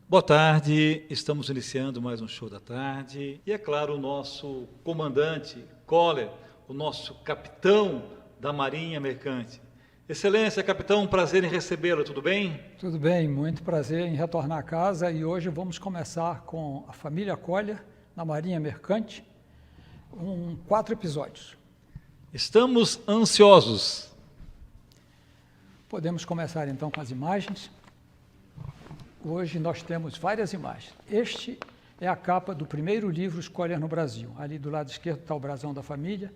Boa tarde, estamos iniciando mais um show da tarde e é claro o nosso comandante Koller, o nosso capitão da Marinha Mercante. Excelência, capitão, um prazer em recebê-lo, tudo bem? Tudo bem, muito prazer em retornar a casa e hoje vamos começar com a família Koller na Marinha Mercante, 4 episódios. Estamos ansiosos. Podemos começar então com as imagens. Hoje nós temos várias imagens. Este é a capa do primeiro livro Os Koller no Brasil. Ali do lado esquerdo está o brasão da família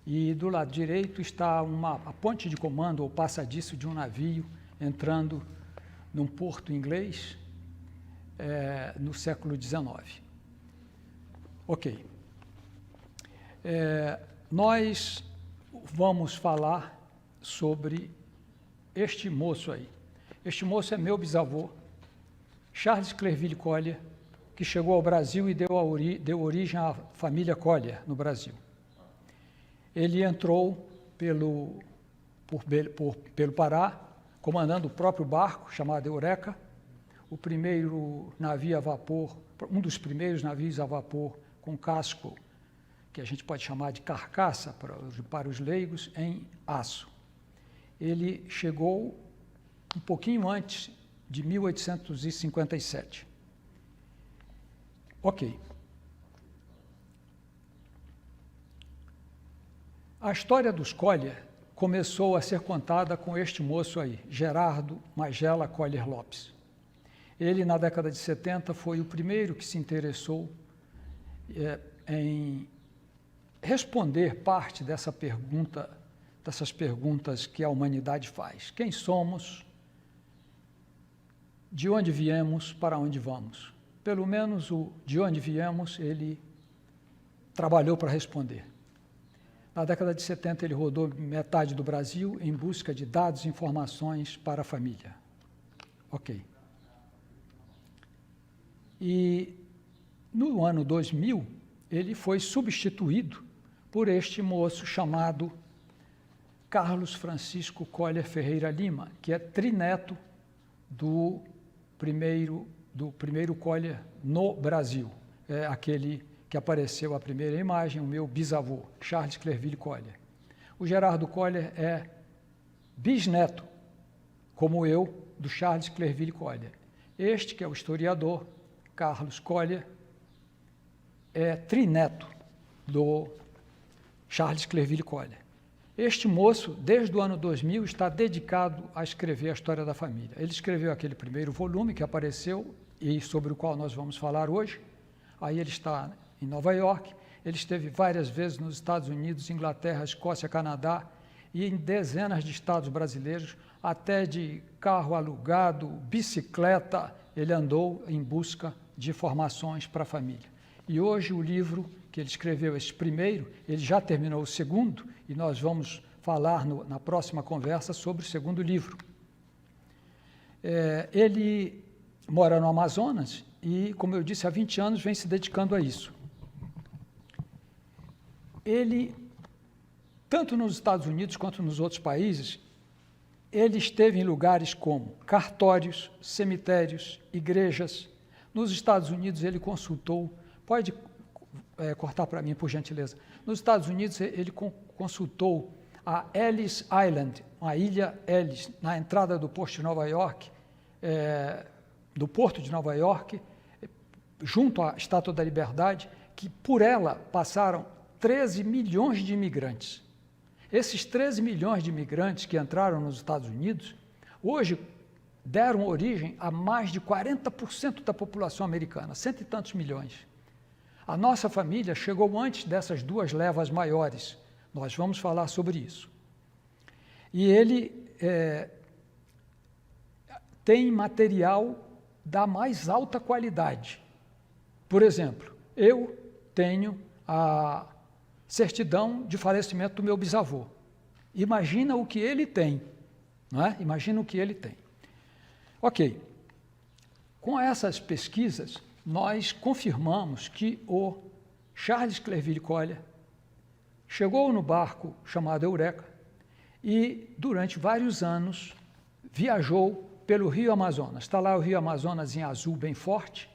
e do lado direito está a ponte de comando ou passadiço de um navio entrando num porto inglês no século XIX. Ok. Nós vamos falar sobre este moço aí. Este moço é meu bisavô, Charles Clerville Koller, que chegou ao Brasil e deu origem à família Koller no Brasil. Ele entrou pelo Pará, comandando o próprio barco, chamado Eureka, o primeiro navio a vapor, um dos primeiros navios a vapor com casco, que a gente pode chamar de carcaça para os leigos, em aço. Ele chegou um pouquinho antes de 1857. Ok. A história dos Koller começou a ser contada com este moço aí, Gerardo Magela Koller Lopes. Ele, na década de 70, foi o primeiro que se interessou em responder parte dessas perguntas que a humanidade faz. Quem somos? De onde viemos, para onde vamos? Pelo menos o de onde viemos, ele trabalhou para responder. Na década de 70, ele rodou metade do Brasil em busca de dados e informações para a família. Ok. E no ano 2000, ele foi substituído por este moço chamado Carlos Francisco Koller Ferreira Lima, que é trineto do primeiro Koller no Brasil, aquele que apareceu a primeira imagem, o meu bisavô, Charles Clerville Koller. O Gerardo Koller é bisneto, como eu, do Charles Clerville Koller. Este, que é o historiador, Carlos Koller, é trineto do Charles Clerville Koller. Este moço, desde o ano 2000, está dedicado a escrever a história da família. Ele escreveu aquele primeiro volume que apareceu e sobre o qual nós vamos falar hoje. Aí ele está em Nova York, ele esteve várias vezes nos Estados Unidos, Inglaterra, Escócia, Canadá e em dezenas de estados brasileiros, até de carro alugado, bicicleta, ele andou em busca de informações para a família. E hoje o livro que ele escreveu, esse primeiro, ele já terminou o segundo, e nós vamos falar na próxima conversa sobre o segundo livro. Ele mora no Amazonas e, como eu disse, há 20 anos vem se dedicando a isso. Ele, tanto nos Estados Unidos quanto nos outros países, ele esteve em lugares como cartórios, cemitérios, igrejas. Nos Estados Unidos ele consultou, pode cortar para mim, por gentileza. Nos Estados Unidos ele consultou a Ellis Island, a ilha Ellis, na entrada do porto de Nova York, junto à Estátua da Liberdade, que por ela passaram 13 milhões de imigrantes. Esses 13 milhões de imigrantes que entraram nos Estados Unidos, hoje deram origem a mais de 40% da população americana, 100 e tantos milhões. A nossa família chegou antes dessas duas levas maiores. Nós vamos falar sobre isso. E ele tem material da mais alta qualidade. Por exemplo, eu tenho a certidão de falecimento do meu bisavô. Imagina o que ele tem, não é? Imagina o que ele tem. Ok. Com essas pesquisas, nós confirmamos que o Charles Clerville Koller chegou no barco chamado Eureka e, durante vários anos, viajou pelo rio Amazonas. Está lá o rio Amazonas em azul bem forte.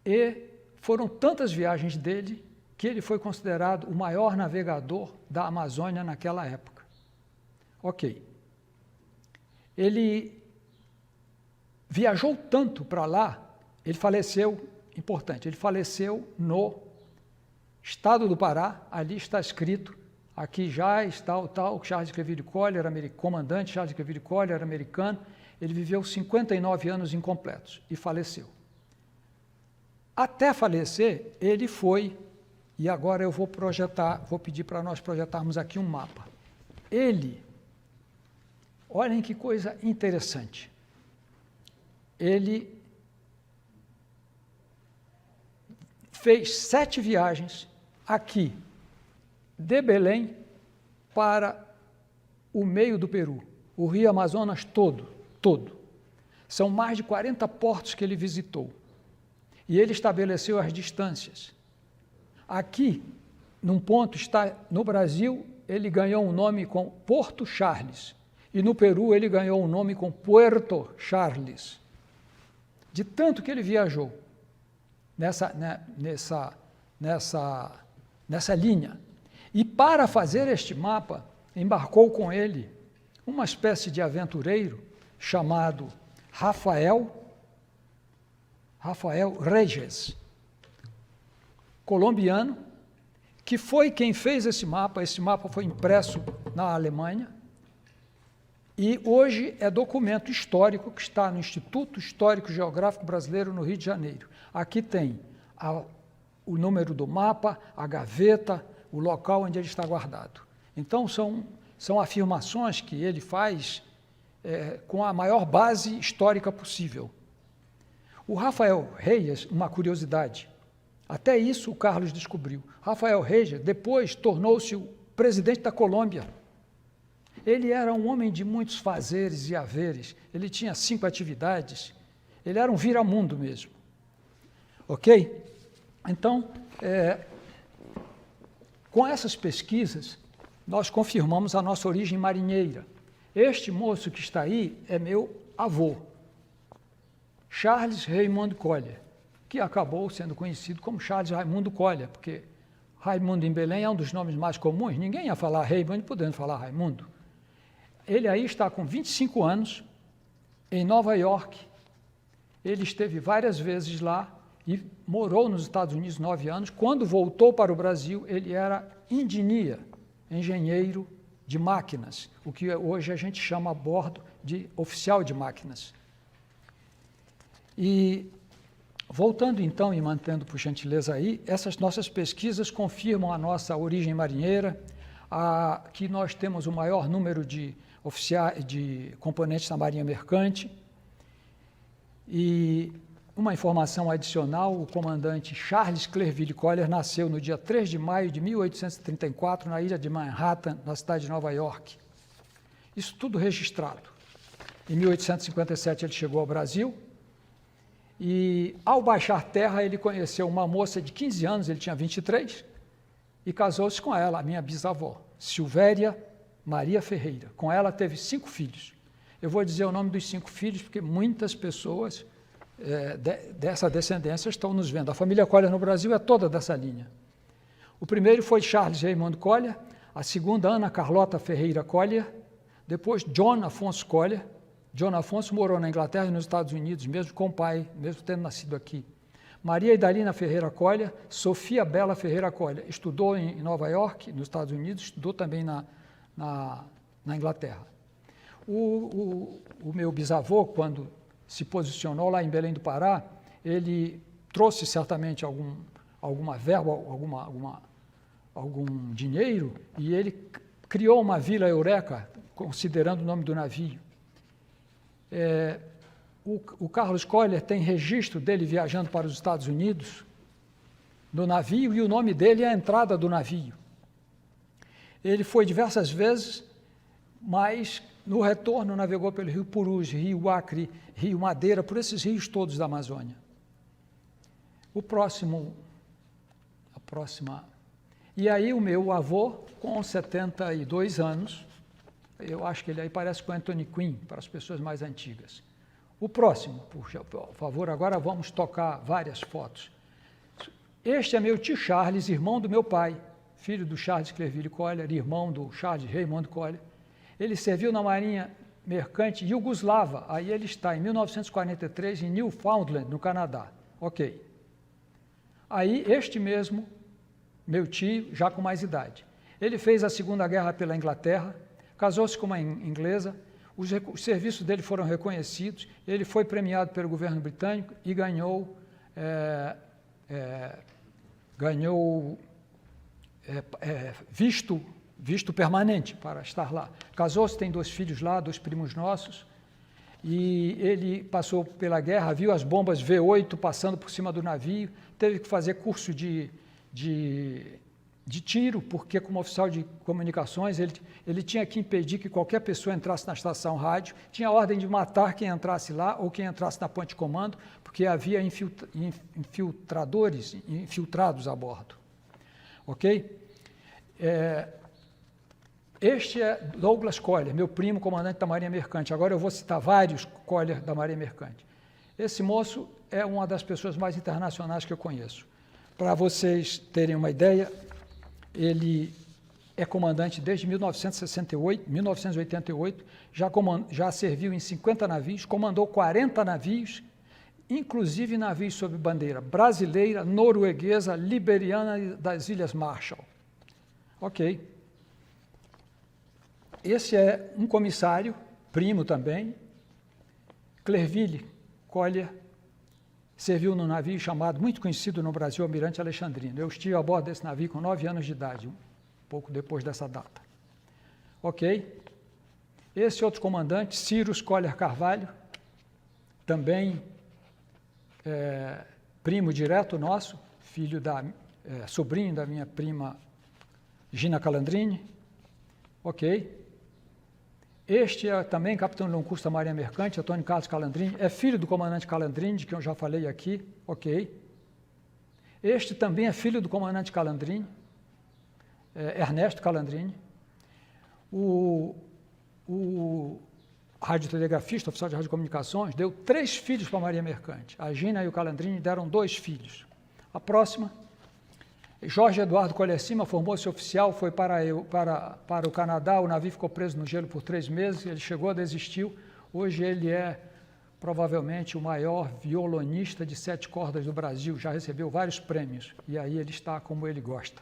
E foram tantas viagens dele que ele foi considerado o maior navegador da Amazônia naquela época. Ok. Ele viajou tanto para lá, ele faleceu, importante, ele faleceu no estado do Pará, ali está escrito, aqui já está o tal Charles Clerville Collier, comandante Charles Clerville Collier, americano, ele viveu 59 anos incompletos e faleceu. Até falecer, ele foi, e agora eu vou pedir para nós projetarmos aqui um mapa. Ele, olhem que coisa interessante, ele fez 7 viagens aqui, de Belém para o meio do Peru, o rio Amazonas todo. São mais de 40 portos que ele visitou. E ele estabeleceu as distâncias. Aqui, num ponto, está no Brasil, ele ganhou um nome com Porto Charles. E no Peru, ele ganhou um nome com Puerto Charles. De tanto que ele viajou nessa linha. E para fazer este mapa, embarcou com ele uma espécie de aventureiro chamado Rafael Reyes, colombiano, que foi quem fez esse mapa foi impresso na Alemanha, e hoje é documento histórico que está no Instituto Histórico Geográfico Brasileiro, no Rio de Janeiro. Aqui tem o número do mapa, a gaveta, o local onde ele está guardado. Então, são afirmações que ele faz com a maior base histórica possível. O Rafael Reyes, uma curiosidade, até isso o Carlos descobriu. Rafael Reyes depois tornou-se o presidente da Colômbia. Ele era um homem de muitos fazeres e haveres, ele tinha 5 atividades, ele era um viramundo mesmo. Ok? Então, com essas pesquisas, nós confirmamos a nossa origem marinheira. Este moço que está aí é meu avô, Charles Raymond Collier, que acabou sendo conhecido como Charles Raimundo Collier, porque Raimundo em Belém é um dos nomes mais comuns, ninguém ia falar Raymond podendo falar Raimundo. Ele aí está com 25 anos, em Nova York. Ele esteve várias vezes lá e morou nos Estados Unidos 9 anos. Quando voltou para o Brasil, ele era engenheiro de máquinas, o que hoje a gente chama a bordo de oficial de máquinas. E, voltando então e mantendo por gentileza aí, essas nossas pesquisas confirmam a nossa origem marinheira, que nós temos o maior número de oficiais, de componentes da Marinha Mercante. E uma informação adicional, o comandante Charles Clerville Collier nasceu no dia 3 de maio de 1834, na ilha de Manhattan, na cidade de Nova York. Isso tudo registrado. Em 1857 ele chegou ao Brasil e, ao baixar terra, ele conheceu uma moça de 15 anos, ele tinha 23, e casou-se com ela, a minha bisavó, Silvéria Maria Ferreira. Com ela teve 5 filhos. Eu vou dizer o nome dos 5 filhos porque muitas pessoas dessa descendência estão nos vendo. A família Collier no Brasil é toda dessa linha. O primeiro foi Charles Raymond Collier, a segunda Ana Carlota Ferreira Collier, depois John Afonso Collier. John Afonso morou na Inglaterra e nos Estados Unidos, mesmo com o pai, mesmo tendo nascido aqui. Maria Idalina Ferreira Collier, Sofia Bela Ferreira Collier, estudou em Nova York, nos Estados Unidos, estudou também na Inglaterra. O meu bisavô, quando se posicionou lá em Belém do Pará, ele trouxe certamente alguma verba, algum dinheiro, e ele criou uma Vila Eureka, considerando o nome do navio. O Carlos Collier tem registro dele viajando para os Estados Unidos no navio, e o nome dele é a entrada do navio. Ele foi diversas vezes, mas no retorno navegou pelo Rio Purus, Rio Acre, Rio Madeira, por esses rios todos da Amazônia. E aí o meu avô, com 72 anos, Eu acho que ele aí parece com Anthony Quinn, para as pessoas mais antigas. O próximo, por favor, agora vamos tocar várias fotos. Este é meu tio Charles, irmão do meu pai, filho do Charles Clerville Collier, irmão do Charles Raymond Collier. Ele serviu na Marinha Mercante Iugoslava, aí ele está em 1943 em Newfoundland, no Canadá. Ok. Aí este mesmo, meu tio, já com mais idade. Ele fez a Segunda Guerra pela Inglaterra, casou-se com uma inglesa, os serviços dele foram reconhecidos, ele foi premiado pelo governo britânico e ganhou visto permanente para estar lá. Casou-se, tem 2 filhos lá, 2 primos nossos, e ele passou pela guerra, viu as bombas V8 passando por cima do navio, teve que fazer curso de tiro, porque como oficial de comunicações, ele tinha que impedir que qualquer pessoa entrasse na estação rádio, tinha ordem de matar quem entrasse lá ou quem entrasse na ponte de comando, porque havia infiltrados a bordo. Ok? Este é Douglas Collier, meu primo, comandante da Marinha Mercante. Agora eu vou citar vários Collier da Marinha Mercante. Esse moço é uma das pessoas mais internacionais que eu conheço. Para vocês terem uma ideia, ele é comandante desde 1988, já serviu em 50 navios, comandou 40 navios, inclusive navios sob bandeira brasileira, norueguesa, liberiana e das Ilhas Marshall. Ok. Esse é um comissário, primo também, Clerville Collier, serviu num navio chamado, muito conhecido no Brasil, Almirante Alexandrino. Eu estive a bordo desse navio com 9 anos de idade, um pouco depois dessa data. Ok. Esse outro comandante, Cyrus Collier Carvalho, também primo direto nosso, sobrinho da minha prima Gina Calandrini. Ok. Este é também capitão de um curso da Marinha Mercante, Antônio Carlos Calandrini, é filho do comandante Calandrini, de que eu já falei aqui, ok. Este também é filho do comandante Calandrini, Ernesto Calandrini. O radiotelegrafista, oficial de radiocomunicações, deu 3 filhos para a Marinha Mercante. A Gina e o Calandrini deram 2 filhos. A próxima, Jorge Eduardo Collier Cima formou-se oficial, foi para o Canadá, o navio ficou preso no gelo por 3 meses, ele chegou, desistiu. Hoje ele é provavelmente o maior violonista de 7 cordas do Brasil, já recebeu vários prêmios, e aí ele está como ele gosta.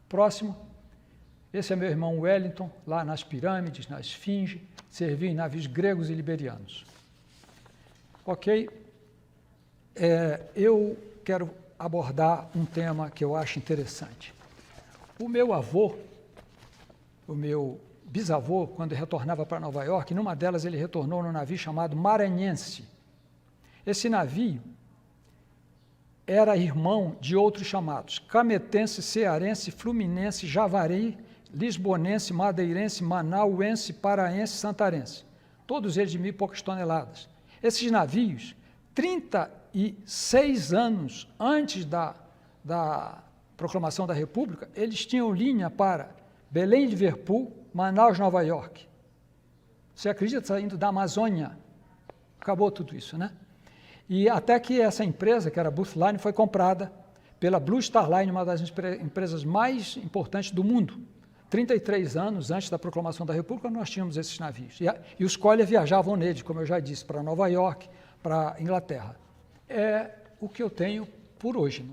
Próximo, esse é meu irmão Wellington, lá nas pirâmides, na Esfinge, serviu em navios gregos e liberianos. Ok? Eu quero abordar um tema que eu acho interessante. O meu avô, o meu bisavô, quando retornava para Nova York, numa delas ele retornou num navio chamado Maranhense. Esse navio era irmão de outros chamados Cametense, Cearense, Fluminense, Javari, Lisbonense, Madeirense, Manauense, Paraense, Santarense. Todos eles de 1.000 e poucas toneladas. Esses navios, 36 anos antes da proclamação da República, eles tinham linha para Belém, Liverpool, Manaus, Nova York. Você acredita, saindo da Amazônia? Acabou tudo isso, né? E até que essa empresa, que era Booth Line, foi comprada pela Blue Star Line, uma das empresas mais importantes do mundo. 33 anos antes da proclamação da República, nós tínhamos esses navios. E os Collier viajavam neles, como eu já disse, para Nova York, para Inglaterra. É o que eu tenho por hoje.